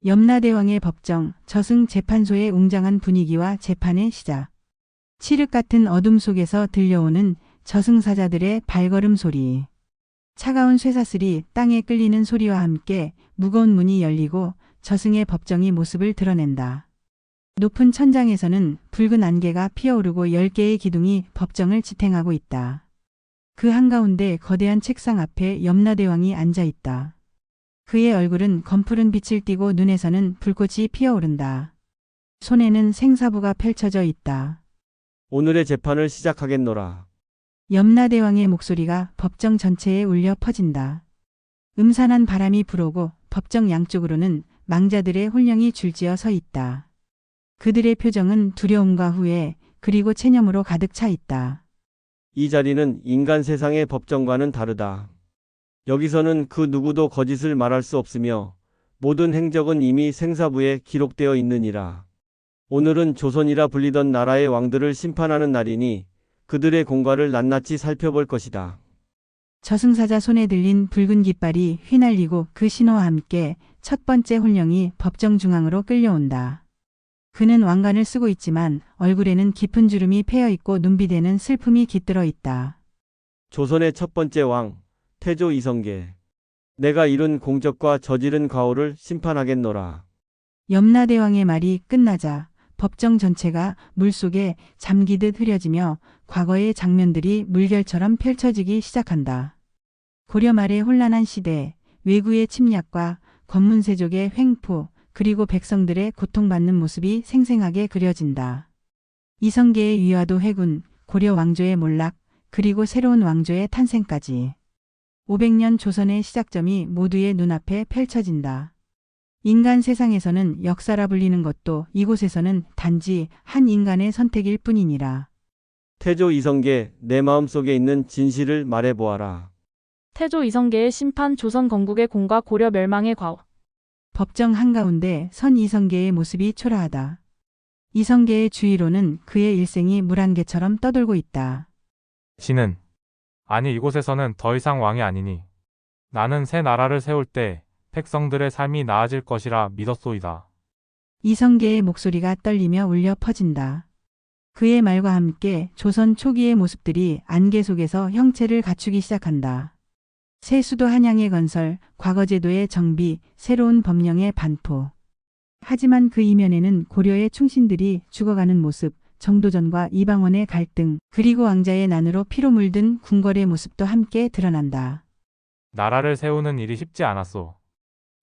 염라대왕의 법정, 저승 재판소의 웅장한 분위기와 재판의 시작. 칠흑 같은 어둠 속에서 들려오는 저승사자들의 발걸음 소리. 차가운 쇠사슬이 땅에 끌리는 소리와 함께 무거운 문이 열리고 저승의 법정이 모습을 드러낸다. 높은 천장에서는 붉은 안개가 피어오르고 10개의 기둥이 법정을 지탱하고 있다. 그 한가운데 거대한 책상 앞에 염라대왕이 앉아 있다. 그의 얼굴은 검푸른 빛을 띠고 눈에서는 불꽃이 피어오른다. 손에는 생사부가 펼쳐져 있다. 오늘의 재판을 시작하겠노라. 염라대왕의 목소리가 법정 전체에 울려 퍼진다. 음산한 바람이 불어오고 법정 양쪽으로는 망자들의 혼령이 줄지어 서 있다. 그들의 표정은 두려움과 후회 그리고 체념으로 가득 차 있다. 이 자리는 인간 세상의 법정과는 다르다. 여기서는 그 누구도 거짓을 말할 수 없으며 모든 행적은 이미 생사부에 기록되어 있느니라. 오늘은 조선이라 불리던 나라의 왕들을 심판하는 날이니 그들의 공과를 낱낱이 살펴볼 것이다. 저승사자 손에 들린 붉은 깃발이 휘날리고 그 신호와 함께 첫 번째 혼령이 법정 중앙으로 끌려온다. 그는 왕관을 쓰고 있지만 얼굴에는 깊은 주름이 패여 있고 눈빛에는 슬픔이 깃들어 있다. 조선의 첫 번째 왕, 태조 이성계. 내가 이룬 공적과 저지른 과오를 심판하겠노라. 염라대왕의 말이 끝나자 법정 전체가 물속에 잠기듯 흐려지며 과거의 장면들이 물결처럼 펼쳐지기 시작한다. 고려 말의 혼란한 시대, 외구의 침략과 권문세족의 횡포, 그리고 백성들의 고통받는 모습이 생생하게 그려진다. 이성계의 위화도 회군, 고려 왕조의 몰락, 그리고 새로운 왕조의 탄생까지. 500년 조선의 시작점이 모두의 눈앞에 펼쳐진다. 인간 세상에서는 역사라 불리는 것도 이곳에서는 단지 한 인간의 선택일 뿐이니라. 태조 이성계, 내 마음속에 있는 진실을 말해보아라. 태조 이성계의 심판 조선 건국의 공과 고려 멸망의 과오. 법정 한가운데 선 이성계의 모습이 초라하다. 이성계의 주위로는 그의 일생이 물안개처럼 떠돌고 있다. 신은 아니 이곳에서는 더 이상 왕이 아니니 나는 새 나라를 세울 때 백성들의 삶이 나아질 것이라 믿었소이다. 이성계의 목소리가 떨리며 울려 퍼진다. 그의 말과 함께 조선 초기의 모습들이 안개 속에서 형체를 갖추기 시작한다. 새 수도 한양의 건설, 과거 제도의 정비, 새로운 법령의 반포. 하지만 그 이면에는 고려의 충신들이 죽어가는 모습, 정도전과 이방원의 갈등, 그리고 왕자의 난으로 피로 물든 궁궐의 모습도 함께 드러난다. 나라를 세우는 일이 쉽지 않았소.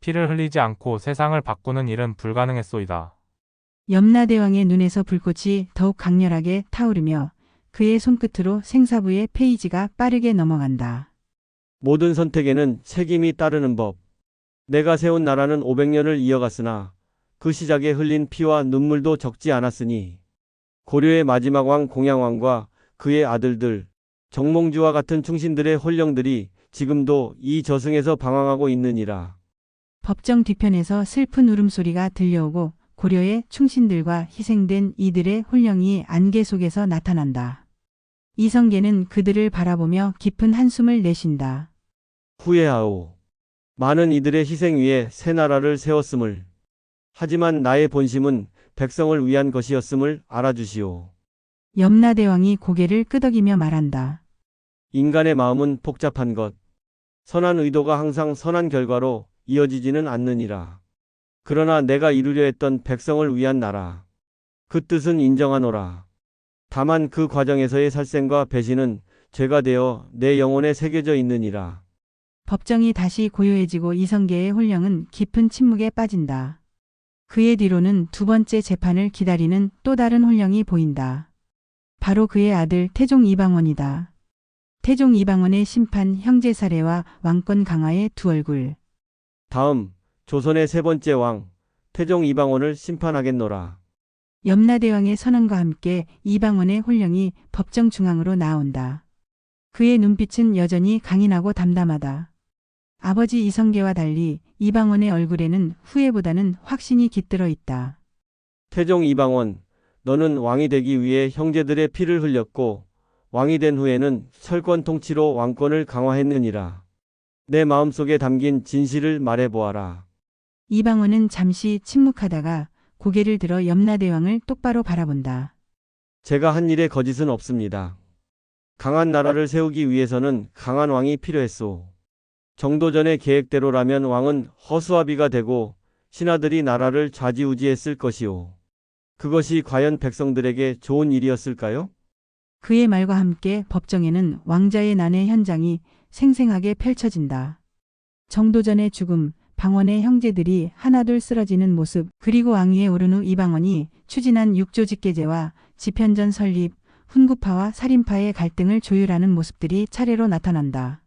피를 흘리지 않고 세상을 바꾸는 일은 불가능했소이다. 염라대왕의 눈에서 불꽃이 더욱 강렬하게 타오르며 그의 손끝으로 생사부의 페이지가 빠르게 넘어간다. 모든 선택에는 책임이 따르는 법. 내가 세운 나라는 500년을 이어갔으나 그 시작에 흘린 피와 눈물도 적지 않았으니 고려의 마지막 왕 공양왕과 그의 아들들, 정몽주와 같은 충신들의 혼령들이 지금도 이 저승에서 방황하고 있느니라. 법정 뒤편에서 슬픈 울음소리가 들려오고 고려의 충신들과 희생된 이들의 혼령이 안개 속에서 나타난다. 이성계는 그들을 바라보며 깊은 한숨을 내쉰다. 후회하오. 많은 이들의 희생 위에 새 나라를 세웠음을. 하지만 나의 본심은 백성을 위한 것이었음을 알아주시오. 염라대왕이 고개를 끄덕이며 말한다. 인간의 마음은 복잡한 것. 선한 의도가 항상 선한 결과로 이어지지는 않느니라. 그러나 내가 이루려 했던 백성을 위한 나라. 그 뜻은 인정하노라. 다만 그 과정에서의 살생과 배신은 죄가 되어 내 영혼에 새겨져 있느니라. 법정이 다시 고요해지고 이성계의 혼령은 깊은 침묵에 빠진다. 그의 뒤로는 두 번째 재판을 기다리는 또 다른 혼령이 보인다. 바로 그의 아들 태종 이방원이다. 태종 이방원의 심판, 형제 살해와 왕권 강화의 두 얼굴. 다음 조선의 세 번째 왕 태종 이방원을 심판하겠노라. 염라대왕의 선언과 함께 이방원의 혼령이 법정 중앙으로 나온다. 그의 눈빛은 여전히 강인하고 담담하다. 아버지 이성계와 달리 이방원의 얼굴에는 후회보다는 확신이 깃들어 있다. 태종 이방원, 너는 왕이 되기 위해 형제들의 피를 흘렸고 왕이 된 후에는 철권 통치로 왕권을 강화했느니라. 내 마음속에 담긴 진실을 말해보아라. 이방원은 잠시 침묵하다가 고개를 들어 염라대왕을 똑바로 바라본다. 제가 한 일에 거짓은 없습니다. 강한 나라를 세우기 위해서는 강한 왕이 필요했소. 정도전의 계획대로라면 왕은 허수아비가 되고 신하들이 나라를 좌지우지했을 것이오. 그것이 과연 백성들에게 좋은 일이었을까요? 그의 말과 함께 법정에는 왕자의 난의 현장이 생생하게 펼쳐진다. 정도전의 죽음, 방원의 형제들이 하나둘 쓰러지는 모습, 그리고 왕위에 오른 후 이방원이 추진한 육조직계제와 집현전 설립, 훈구파와 살인파의 갈등을 조율하는 모습들이 차례로 나타난다.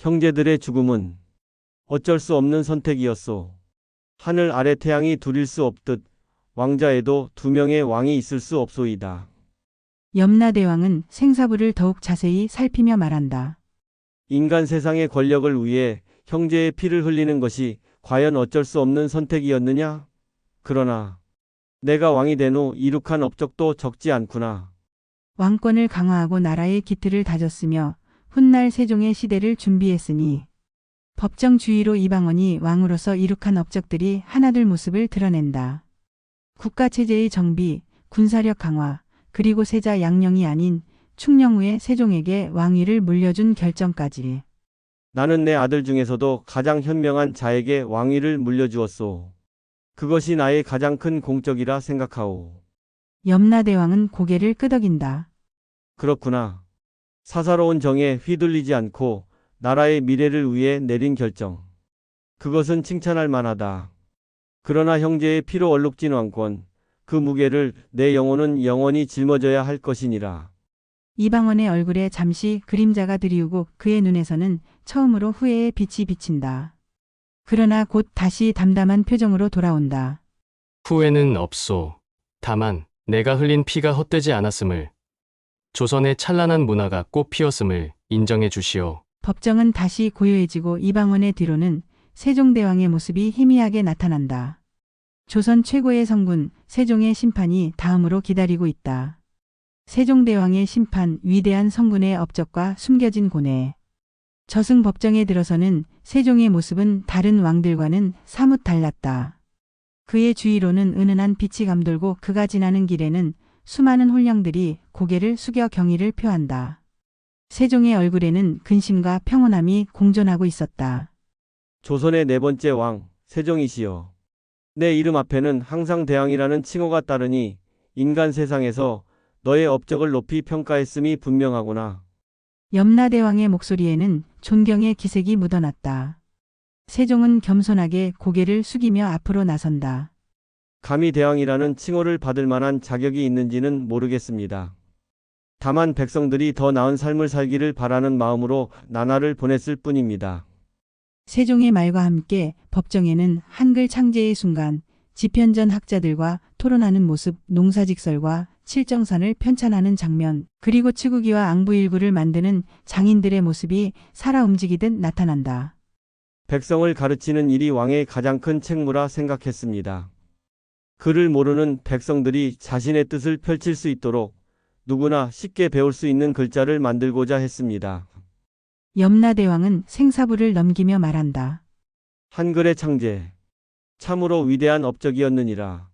형제들의 죽음은 어쩔 수 없는 선택이었소. 하늘 아래 태양이 둘일 수 없듯 왕자에도 두 명의 왕이 있을 수 없소이다. 염라대왕은 생사부를 더욱 자세히 살피며 말한다. 인간 세상의 권력을 위해 형제의 피를 흘리는 것이 과연 어쩔 수 없는 선택이었느냐? 그러나 내가 왕이 된 후 이룩한 업적도 적지 않구나. 왕권을 강화하고 나라의 기틀을 다졌으며 훗날 세종의 시대를 준비했으니 법정 주의로 이방원이 왕으로서 이룩한 업적들이 하나둘 모습을 드러낸다. 국가체제의 정비, 군사력 강화, 그리고 세자 양령이 아닌 충령 후에 세종에게 왕위를 물려준 결정까지. 나는 내 아들 중에서도 가장 현명한 자에게 왕위를 물려주었소. 그것이 나의 가장 큰 공적이라 생각하오. 염라대왕은 고개를 끄덕인다. 그렇구나. 사사로운 정에 휘둘리지 않고 나라의 미래를 위해 내린 결정. 그것은 칭찬할 만하다. 그러나 형제의 피로 얼룩진 왕권, 그 무게를 내 영혼은 영원히 짊어져야 할 것이니라. 이방원의 얼굴에 잠시 그림자가 드리우고 그의 눈에서는 처음으로 후회의 빛이 비친다. 그러나 곧 다시 담담한 표정으로 돌아온다. 후회는 없소. 다만 내가 흘린 피가 헛되지 않았음을, 조선의 찬란한 문화가 꽃 피었음을 인정해 주시오. 법정은 다시 고요해지고 이방원의 뒤로는 세종대왕의 모습이 희미하게 나타난다. 조선 최고의 성군 세종의 심판이 다음으로 기다리고 있다. 세종대왕의 심판, 위대한 성군의 업적과 숨겨진 고뇌. 저승 법정에 들어서는 세종의 모습은 다른 왕들과는 사뭇 달랐다. 그의 주위로는 은은한 빛이 감돌고 그가 지나는 길에는 수많은 홀령들이 고개를 숙여 경의를 표한다. 세종의 얼굴에는 근심과 평온함이 공존하고 있었다. 조선의 네 번째 왕, 세종이시여. 내 이름 앞에는 항상 대왕이라는 칭호가 따르니 인간 세상에서 너의 업적을 높이 평가했음이 분명하구나. 염라대왕의 목소리에는 존경의 기색이 묻어났다. 세종은 겸손하게 고개를 숙이며 앞으로 나선다. 감히 대왕이라는 칭호를 받을 만한 자격이 있는지는 모르겠습니다. 다만 백성들이 더 나은 삶을 살기를 바라는 마음으로 나날을 보냈을 뿐입니다. 세종의 말과 함께 법정에는 한글 창제의 순간, 집현전 학자들과 토론하는 모습, 농사직설과 칠정산을 편찬하는 장면, 그리고 치국이와 앙부일구를 만드는 장인들의 모습이 살아 움직이듯 나타난다. 백성을 가르치는 일이 왕의 가장 큰 책무라 생각했습니다. 글을 모르는 백성들이 자신의 뜻을 펼칠 수 있도록 누구나 쉽게 배울 수 있는 글자를 만들고자 했습니다. 염라대왕은 생사부를 넘기며 말한다. 한글의 창제, 참으로 위대한 업적이었느니라.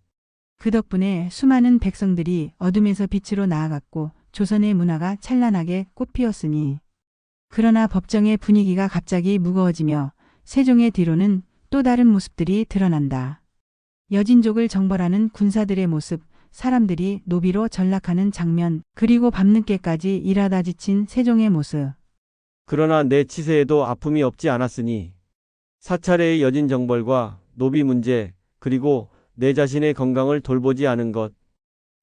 그 덕분에 수많은 백성들이 어둠에서 빛으로 나아갔고 조선의 문화가 찬란하게 꽃피었으니. 그러나 법정의 분위기가 갑자기 무거워지며 세종의 뒤로는 또 다른 모습들이 드러난다. 여진족을 정벌하는 군사들의 모습, 사람들이 노비로 전락하는 장면, 그리고 밤늦게까지 일하다 지친 세종의 모습. 그러나 내 치세에도 아픔이 없지 않았으니 사차례의 여진 정벌과 노비 문제, 그리고 내 자신의 건강을 돌보지 않은 것,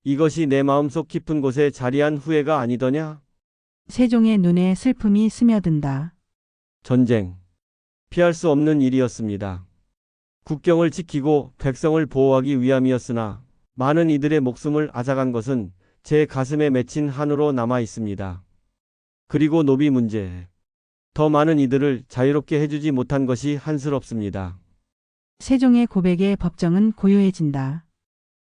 이것이 내 마음속 깊은 곳에 자리한 후회가 아니더냐? 세종의 눈에 슬픔이 스며든다. 전쟁, 피할 수 없는 일이었습니다. 국경을 지키고 백성을 보호하기 위함이었으나 많은 이들의 목숨을 앗아간 것은 제 가슴에 맺힌 한으로 남아 있습니다. 그리고 노비 문제, 더 많은 이들을 자유롭게 해주지 못한 것이 한스럽습니다. 세종의 고백에 법정은 고요해진다.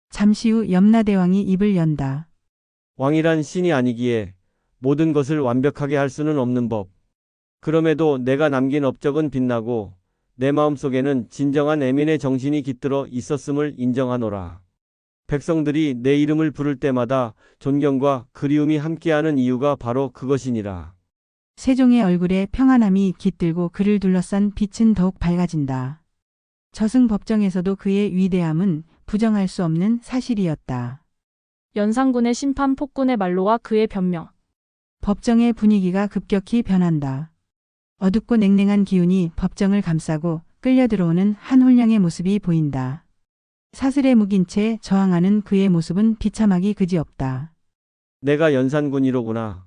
잠시 후 염라대왕이 입을 연다. 왕이란 신이 아니기에 모든 것을 완벽하게 할 수는 없는 법. 그럼에도 내가 남긴 업적은 빛나고 내 마음속에는 진정한 애민의 정신이 깃들어 있었음을 인정하노라. 백성들이 내 이름을 부를 때마다 존경과 그리움이 함께하는 이유가 바로 그것이니라. 세종의 얼굴에 평안함이 깃들고 그를 둘러싼 빛은 더욱 밝아진다. 저승 법정에서도 그의 위대함은 부정할 수 없는 사실이었다. 연산군의 심판, 폭군의 말로와 그의 변명. 법정의 분위기가 급격히 변한다. 어둡고 냉랭한 기운이 법정을 감싸고 끌려 들어오는 한 홀령의 모습이 보인다. 사슬에 묶인 채 저항하는 그의 모습은 비참하기 그지없다. 내가 연산군이로구나.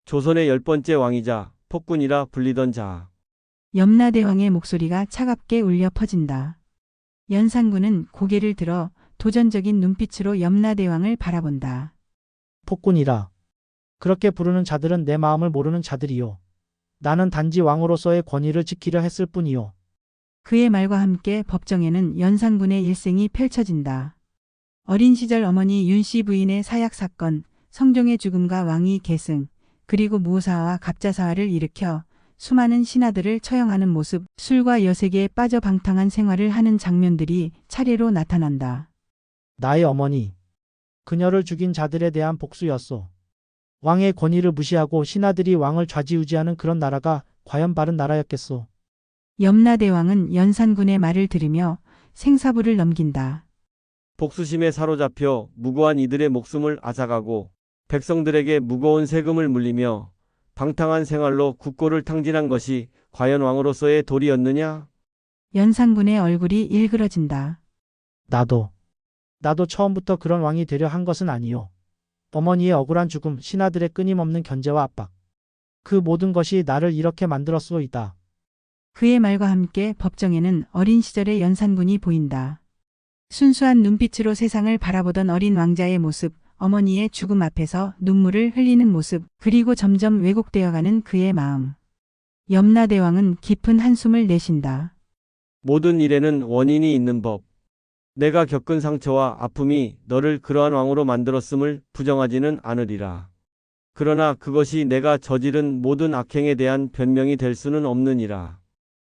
조선의 10번째 왕이자 폭군이라 불리던 자. 염라대왕의 목소리가 차갑게 울려 퍼진다. 연산군은 고개를 들어 도전적인 눈빛으로 염라대왕을 바라본다. 폭군이라. 그렇게 부르는 자들은 내 마음을 모르는 자들이요. 나는 단지 왕으로서의 권위를 지키려 했을 뿐이요. 그의 말과 함께 법정에는 연산군의 일생이 펼쳐진다. 어린 시절 어머니 윤씨 부인의 사약 사건, 성종의 죽음과 왕위 계승, 그리고 무사와 갑자사화를 일으켜 수많은 신하들을 처형하는 모습, 술과 여색에 빠져 방탕한 생활을 하는 장면들이 차례로 나타난다. 나의 어머니. 그녀를 죽인 자들에 대한 복수였소. 왕의 권위를 무시하고 신하들이 왕을 좌지우지하는 그런 나라가 과연 바른 나라였겠소. 염라대왕은 연산군의 말을 들으며 생사부를 넘긴다. 복수심에 사로잡혀 무고한 이들의 목숨을 앗아가고 백성들에게 무거운 세금을 물리며 방탕한 생활로 국고를 탕진한 것이 과연 왕으로서의 도리였느냐? 연산군의 얼굴이 일그러진다. 나도 처음부터 그런 왕이 되려 한 것은 아니요. 어머니의 억울한 죽음, 신하들의 끊임없는 견제와 압박. 그 모든 것이 나를 이렇게 만들었소이다. 그의 말과 함께 법정에는 어린 시절의 연산군이 보인다. 순수한 눈빛으로 세상을 바라보던 어린 왕자의 모습, 어머니의 죽음 앞에서 눈물을 흘리는 모습, 그리고 점점 왜곡되어가는 그의 마음. 염라대왕은 깊은 한숨을 내쉰다. 모든 일에는 원인이 있는 법. 내가 겪은 상처와 아픔이 너를 그러한 왕으로 만들었음을 부정하지는 않으리라. 그러나 그것이 내가 저지른 모든 악행에 대한 변명이 될 수는 없느니라.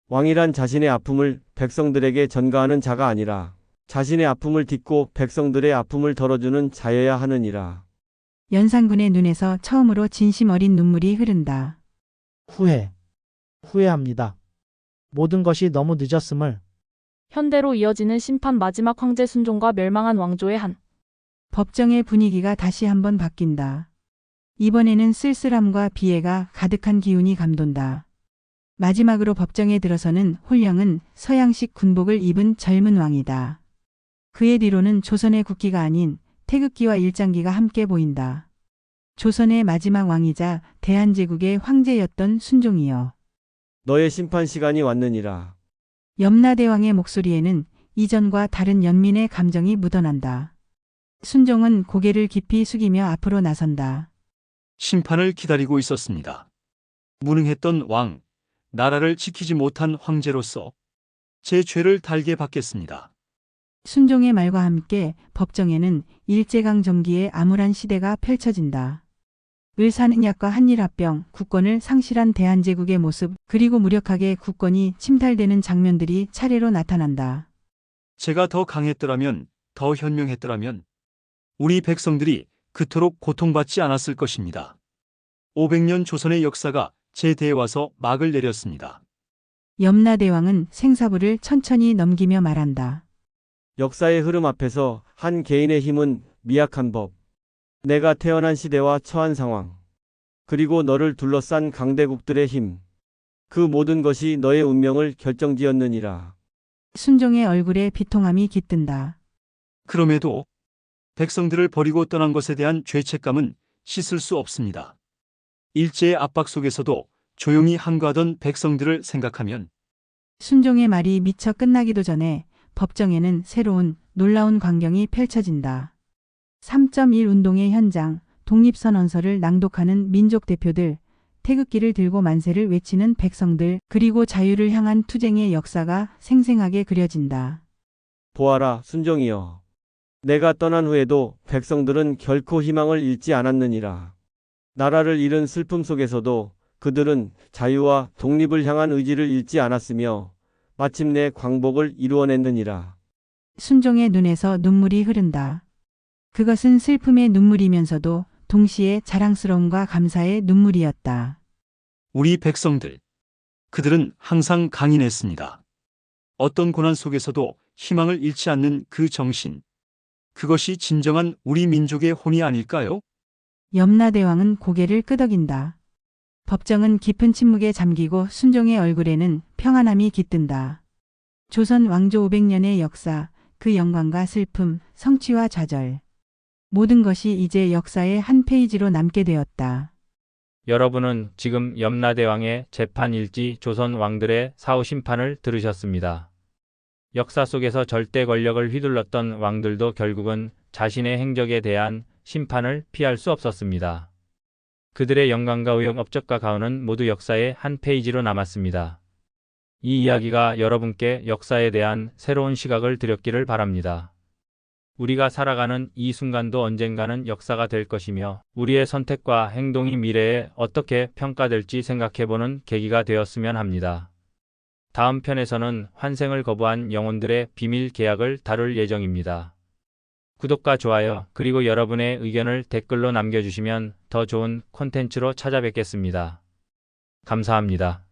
왕이란 자신의 아픔을 백성들에게 전가하는 자가 아니라 자신의 아픔을 딛고 백성들의 아픔을 덜어주는 자여야 하느니라. 연산군의 눈에서 처음으로 진심 어린 눈물이 흐른다. 후회합니다. 모든 것이 너무 늦었음을. 현대로 이어지는 심판, 마지막 황제 순종과 멸망한 왕조의 한. 법정의 분위기가 다시 한번 바뀐다. 이번에는 쓸쓸함과 비애가 가득한 기운이 감돈다. 마지막으로 법정에 들어서는 홀령은 서양식 군복을 입은 젊은 왕이다. 그의 뒤로는 조선의 국기가 아닌 태극기와 일장기가 함께 보인다. 조선의 마지막 왕이자 대한제국의 황제였던 순종이여. 너의 심판 시간이 왔느니라. 염라대왕의 목소리에는 이전과 다른 연민의 감정이 묻어난다. 순종은 고개를 깊이 숙이며 앞으로 나선다. 심판을 기다리고 있었습니다. 무능했던 왕, 나라를 지키지 못한 황제로서 제 죄를 달게 받겠습니다. 순종의 말과 함께 법정에는 일제강점기의 암울한 시대가 펼쳐진다. 을사능약과 한일합병, 국권을 상실한 대한제국의 모습, 그리고 무력하게 국권이 침탈되는 장면들이 차례로 나타난다. 제가 더 강했더라면, 더 현명했더라면 우리 백성들이 그토록 고통받지 않았을 것입니다. 500년 조선의 역사가 제 대에 와서 막을 내렸습니다. 염라대왕은 생사부를 천천히 넘기며 말한다. 역사의 흐름 앞에서 한 개인의 힘은 미약한 법. 내가 태어난 시대와 처한 상황, 그리고 너를 둘러싼 강대국들의 힘, 그 모든 것이 너의 운명을 결정지었느니라. 순종의 얼굴에 비통함이 깃든다. 그럼에도 백성들을 버리고 떠난 것에 대한 죄책감은 씻을 수 없습니다. 일제의 압박 속에서도 조용히 한가하던 백성들을 생각하면 순종의 말이 미처 끝나기도 전에 법정에는 새로운 놀라운 광경이 펼쳐진다. 3.1 운동의 현장, 독립선언서를 낭독하는 민족 대표들, 태극기를 들고 만세를 외치는 백성들, 그리고 자유를 향한 투쟁의 역사가 생생하게 그려진다. 보아라, 순종이여. 내가 떠난 후에도 백성들은 결코 희망을 잃지 않았느니라. 나라를 잃은 슬픔 속에서도 그들은 자유와 독립을 향한 의지를 잃지 않았으며 마침내 광복을 이루어냈느니라. 순종의 눈에서 눈물이 흐른다. 그것은 슬픔의 눈물이면서도 동시에 자랑스러움과 감사의 눈물이었다. 우리 백성들. 그들은 항상 강인했습니다. 어떤 고난 속에서도 희망을 잃지 않는 그 정신. 그것이 진정한 우리 민족의 혼이 아닐까요? 염라대왕은 고개를 끄덕인다. 법정은 깊은 침묵에 잠기고 순종의 얼굴에는 평안함이 깃든다. 조선 왕조 500년의 역사, 그 영광과 슬픔, 성취와 좌절. 모든 것이 이제 역사의 한 페이지로 남게 되었다. 여러분은 지금 염라대왕의 재판 일지 조선 왕들의 사후 심판을 들으셨습니다. 역사 속에서 절대 권력을 휘둘렀던 왕들도 결국은 자신의 행적에 대한 심판을 피할 수 없었습니다. 그들의 영광과 의욕, 업적과 가호는 모두 역사의 한 페이지로 남았습니다. 이 이야기가 여러분께 역사에 대한 새로운 시각을 드렸기를 바랍니다. 우리가 살아가는 이 순간도 언젠가는 역사가 될 것이며 우리의 선택과 행동이 미래에 어떻게 평가될지 생각해보는 계기가 되었으면 합니다. 다음 편에서는 환생을 거부한 영혼들의 비밀 계약을 다룰 예정입니다. 구독과 좋아요 그리고 여러분의 의견을 댓글로 남겨주시면 더 좋은 콘텐츠로 찾아뵙겠습니다. 감사합니다.